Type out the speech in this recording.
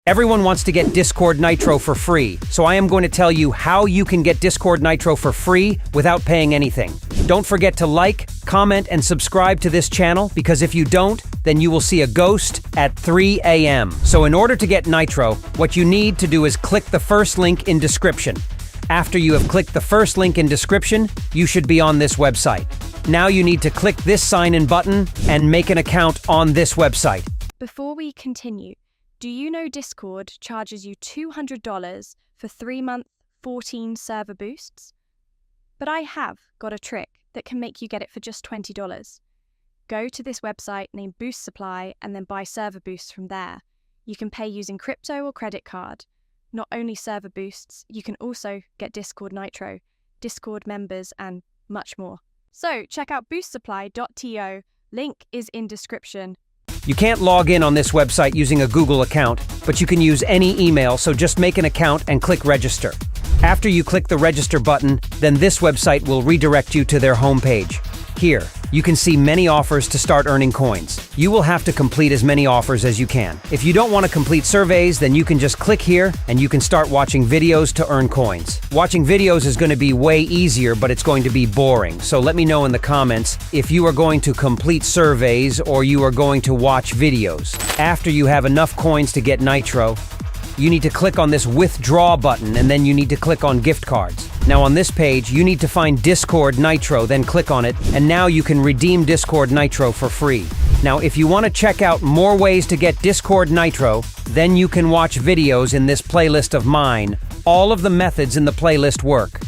Everyone wants to get Discord Nitro for free, so I am going to tell you how you can get Discord Nitro for free without paying anything. Don't forget to like, comment, and subscribe to this channel, because if you don't, then you will see a ghost at 3 a.m. So in order to get Nitro, what you need to do is click the first link in description. After you have clicked the first link in description, you should be on this website. Now you need to click this sign-in button and make an account on this website. Before we continue, do you know Discord charges you $200 for 3-month 14 server boosts? But I have got a trick that can make you get it for just $20. Go to this website named Boost Supply and then buy server boosts from there. You can pay using crypto or credit card. Not only server boosts, you can also get Discord Nitro, Discord members, and much more. So check out boostsupply.to. Link is in description. You can't log in on this website using a Google account, but you can use any email, so just make an account and click register. After you click the register button, then this website will redirect you to their homepage. Here, you can see many offers to start earning coins. You will have to complete as many offers as you can. If you don't want to complete surveys, then you can just click here and you can start watching videos to earn coins. Watching videos is going to be way easier, but it's going to be boring. So let me know in the comments if you are going to complete surveys or you are going to watch videos. After you have enough coins to get Nitro, you need to click on this withdraw button and then you need to click on gift cards. Now on this page, you need to find Discord Nitro, then click on it, and now you can redeem Discord Nitro for free. Now if you want to check out more ways to get Discord Nitro, then you can watch videos in this playlist of mine. All of the methods in the playlist work.